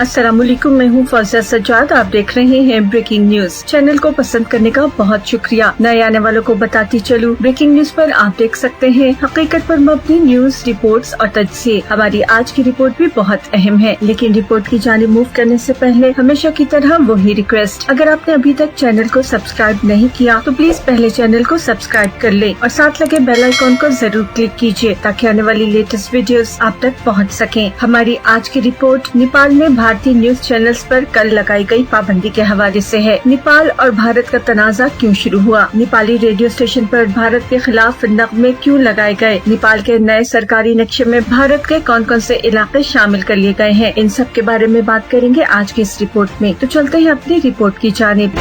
अस्सलामुअलैकुम, मैं हूँ फौजिया सज्जाद। आप देख रहे हैं ब्रेकिंग न्यूज। चैनल को पसंद करने का बहुत शुक्रिया। नए आने वालों को बताती चलूं, ब्रेकिंग न्यूज पर आप देख सकते हैं हकीकत पर मबनी न्यूज, रिपोर्ट्स और तजज़िये। हमारी आज की रिपोर्ट भी बहुत अहम है, लेकिन रिपोर्ट की जानिब मूव करने से पहले हमेशा की तरह वही रिक्वेस्ट, अगर आपने अभी तक चैनल को सब्सक्राइब नहीं किया तो प्लीज पहले चैनल को सब्सक्राइब कर ले और साथ लगे बेल आइकॉन को जरूर क्लिक कीजिए ताकि आने वाली लेटेस्ट वीडियोस आप तक पहुंच सकें। हमारी आज की रिपोर्ट नेपाल में भारतीय न्यूज चैनल्स पर कल लगाई गई पाबंदी के हवाले से है। नेपाल और भारत का तनाजा क्यों शुरू हुआ? नेपाली रेडियो स्टेशन पर भारत के खिलाफ नगमे क्यों लगाए गए? नेपाल के नए सरकारी नक्शे में भारत के कौन कौन से इलाके शामिल कर लिए गए हैं? इन सब के बारे में बात करेंगे आज की इस रिपोर्ट में। तो चलते हैं अपनी रिपोर्ट की जानिब।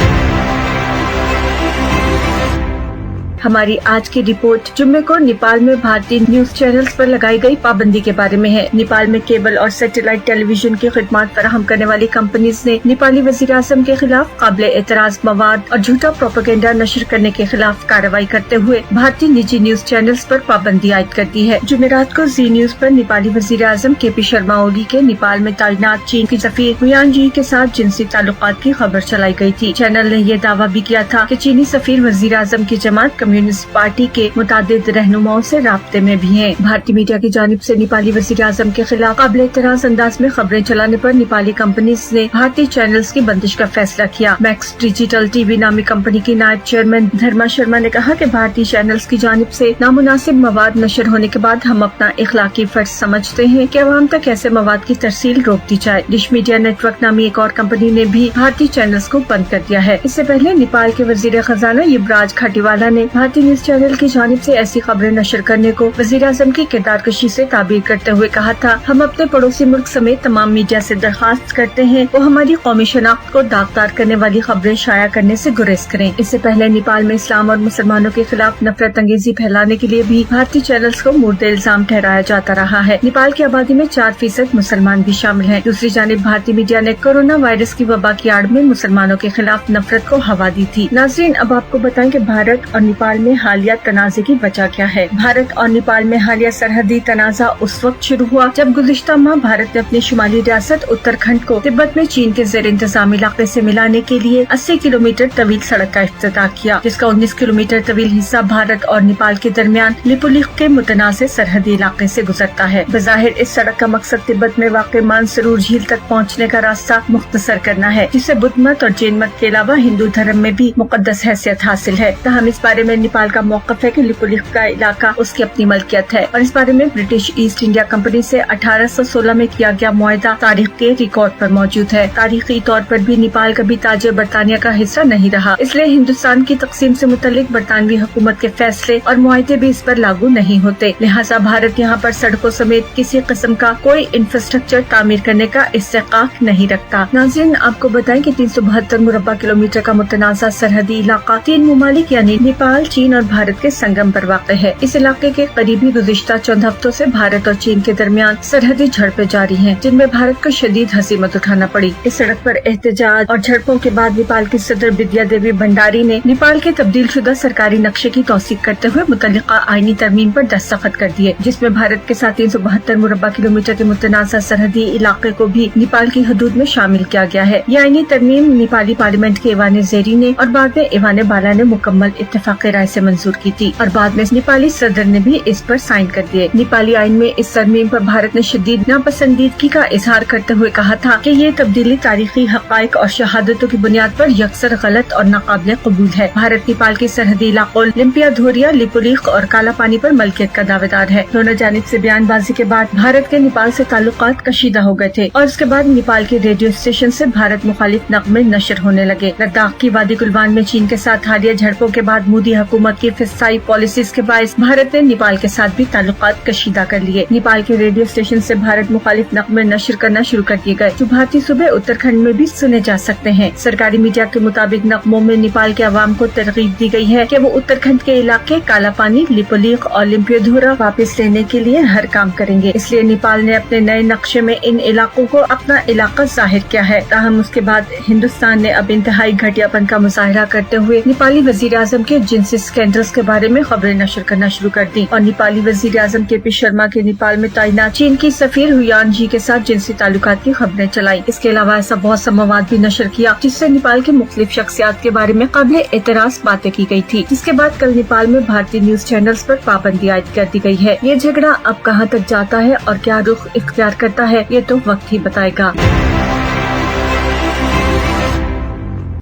हमारी आज की रिपोर्ट जुम्मे को नेपाल में भारतीय न्यूज चैनल्स पर लगाई गई पाबंदी के बारे में है। नेपाल में केबल और सैटेलाइट टेलीविजन की खिदमत फराहम करने वाली कंपनीज ने नेपाली वजीर आज़म के खिलाफ काबिल एतराज मवाद और झूठा प्रोपेगेंडा नशर करने के खिलाफ कार्रवाई करते हुए भारतीय निजी न्यूज चैनल्स पर पाबंदी आयद कर दी है। जुमेरात को जी न्यूज पर नेपाली वजीर आज़म KP शर्मा ओली के नेपाल में तैनात चीन की सफीर हुआन जी के साथ जिनसी ताल्लुकात की खबर चलाई गई थी। चैनल ने यह दावा भी किया था कि चीनी सफीर वजीर आज़म की जमात कम्युनिस्ट पार्टी के मुतादिद रहनुमाओं से राब्ते में भी हैं। भारतीय मीडिया की जानिब से नेपाली वजीर आज़म के खिलाफ काबिल एतराज अंदाज में खबरें चलाने पर नेपाली कंपनीज ने भारतीय चैनल्स की बंदिश का फैसला किया। मैक्स डिजिटल टीवी नामी कंपनी की नायब चेयरमैन धर्मा शर्मा ने कहा कि भारतीय चैनल्स की जानिब से नामुनासिब मवाद नशर होने के बाद हम अपना इखलाकी फर्ज समझते हैं कि अवाम तक ऐसे मवाद की तरसील रोक दी जाए। डिश मीडिया नेटवर्क नामी एक और कंपनी ने भी भारतीय चैनल्स को बंद कर दिया है। इससे पहले नेपाल के वजीर खजाना युवराज खाटीवाला ने भारतीय न्यूज चैनल की जानिब से ऐसी खबरें नशर करने को वजीर आज़म की किरदारकशी से ताबीर करते हुए कहा था, हम अपने पड़ोसी मुल्क समेत तमाम मीडिया से दरखास्त करते हैं वो हमारी कौमी शनाख्त को दागदार करने वाली खबरें शाया करने से गुरेज करें। इससे पहले नेपाल में इस्लाम और मुसलमानों के खिलाफ नफरत अंगेजी फैलाने के लिए भी भारतीय चैनल्स को मुर्द इल्जाम ठहराया जाता रहा है। नेपाल की आबादी में 4% मुसलमान भी शामिल हैं। दूसरी जानिब भारतीय मीडिया ने कोरोना वायरस की वबा की आड़ में मुसलमानों के खिलाफ नफरत को हवा दी थी। नाज़रीन, अब आपको बताएं कि भारत और नेपाल में हालिया तनाजे की वजह क्या है। भारत और नेपाल में हालिया सरहदी तनाजा उस वक्त शुरू हुआ जब गुज़िश्ता माह भारत ने अपनी शुमाली रियासत उत्तराखंड को तिब्बत में चीन के ज़ेर इंतजाम इलाके से मिलाने के लिए 80 किलोमीटर तवील सड़क का इफ्तिताह किया, जिसका 19 किलोमीटर तवील हिस्सा भारत और नेपाल के दरमियान लिपुलेख के मुतनाज़ सरहदी इलाके से गुजरता है। बज़ाहिर इस सड़क का मकसद तिब्बत में वाक़ मानसरोवर झील तक पहुँचने का रास्ता मुख्तसर करना है, जिससे बुद्ध मत और जैन मत के अलावा हिंदू धर्म में भी मुकद्दस हैसियत हासिल है। तहम इस बारे में नेपाल का मौक़िफ़ है कि लिपुलेख का इलाका उसकी अपनी मलकियत है और इस बारे में ब्रिटिश ईस्ट इंडिया कंपनी से 1816 में किया गया मुआहदा तारीख के रिकॉर्ड पर मौजूद है। तारीखी तौर पर भी नेपाल कभी ताजे बरतानिया का हिस्सा नहीं रहा, इसलिए हिंदुस्तान की तकसीम से मुतल्लिक बरतानवी हुकूमत के फैसले और मुआहदे भी इस पर लागू नहीं होते। लिहाजा भारत यहाँ पर सड़कों समेत किसी किस्म का कोई इंफ्रास्ट्रक्चर तामीर करने का इस्तेकाक नहीं रखता। नाज़रीन, आपको बताएं कि 372 मुरब्बा किलोमीटर का मुतनाज़ा सरहदी इलाका 3 मुमालिक यानी नेपाल, चीन और भारत के संगम पर वाक़ है। इस इलाके के करीबी गुज़िश्ता चंद हफ्तों से भारत और चीन के दरमियान सरहदी झड़पें जारी हैं, जिनमें भारत को शदीद हसीमत उठाना पड़ी। इस सड़क पर एहतजाज और झड़पों के बाद नेपाल की सदर विद्या देवी भंडारी ने नेपाल के तब्दील शुदा सरकारी नक्शे की तौसीक करते हुए मुतल्लिका आईनी तरमीम पर दस्तखत कर दिए, जिसमें भारत के साथ 372 मुरब्बा किलोमीटर के मुतनाज़ा सरहदी इलाके को भी नेपाल की हदूद में शामिल किया गया है। ये आईनी तरमीम नेपाली पार्लियामेंट के ईवान ज़ेरी ने और बाद में ईवान बाला ने मुकम्मल इत्तेफाक़ी राय से मंजूर की थी और बाद में नेपाली सदर ने भी इस पर साइन कर दिए। नेपाली आइन में इस तरमीम पर भारत ने शदीद नापसंदीदगी का इजहार करते हुए कहा था कि ये तब्दीली तारीखी हक़ाइक़ और शहादतों की बुनियाद पर यकसर गलत और नाकाबिले कबूल है। भारत नेपाल के सरहदी इलाकों लिम्पिया, धोरिया, लिपुलेख और काला पानी पर मलकियत का दावेदार है। दोनों जानिब से बयानबाजी के बाद भारत के नेपाल से ताल्लुकात कशीदा हो गए थे और उसके बाद नेपाल के रेडियो स्टेशन से भारत मुखालिफ नगमे नशर होने लगे। लद्दाख की वादी गुलवान में चीन के साथ हालिया झड़पों के बाद मोदी हुकूमत की फिस्ताई पॉलिसीज के बायस भारत ने नेपाल के साथ भी ताल्लुकात कशीदा कर लिए। नेपाल के रेडियो स्टेशन से भारत मुखालिफ नगमे नशर करना शुरू कर दिए गए, जो भारतीय सूबे उत्तराखंड में भी सुने जा सकते हैं। सरकारी मीडिया के मुताबिक नगमों में नेपाल के अवाम को तरगीब दी गई है कि वो उत्तराखंड के इलाके काला पानी, लिपुलेख और लिम्पियोधोरा वापस लेने के लिए हर काम करेंगे। इसलिए नेपाल ने अपने नए नक्शे में इन इलाकों को अपना इलाका जाहिर किया है। ताहम उसके बाद हिंदुस्तान ने अब इंतहाई घटियापन का मुजाहरा करते हुए नेपाली वजीर आज़म के जिनसी ऐसे स्कैंडल्स के बारे में खबरें नशर करना शुरू कर दी और नेपाली वजीर आजम KP शर्मा के नेपाल में तैनात चीन की सफीर हुयान जी के साथ जिनसी ताल्लुकात की खबरें चलाई। इसके अलावा ऐसा बहुत सा मवाद भी नशर किया जिससे नेपाल के मुख्तलिफ शख्सियात के बारे में काबिल एतराज बातें की गई थी। जिसके बाद कल नेपाल में भारतीय न्यूज चैनल्स पर पाबंदी आयद कर दी गई है। ये झगड़ा अब कहां तक जाता है और क्या रुख इख्तियार करता है, ये तो वक्त ही बताएगा।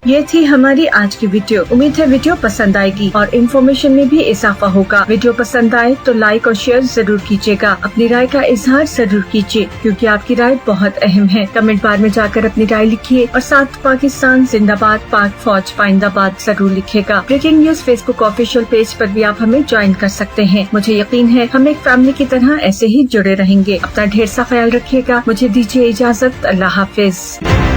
ये थी हमारी आज की वीडियो। उम्मीद है वीडियो पसंद आएगी और इन्फॉर्मेशन में भी इजाफा होगा। वीडियो पसंद आए तो लाइक और शेयर जरूर कीजिएगा। अपनी राय का इजहार जरूर कीजिए क्योंकि आपकी राय बहुत अहम है। कमेंट बार में जाकर अपनी राय लिखिए और साथ पाकिस्तान जिंदाबाद, पाक फौज पाइंदाबाद जरूर लिखिएगा। Breaking news Facebook official page पर भी आप हमें ज्वाइन कर सकते हैं। मुझे यकीन है हम एक फैमिली की तरह ऐसे ही जुड़े रहेंगे। अपना ढेर सा ख्याल रखिएगा। मुझे दीजिए इजाजत। अल्लाह हाफिज।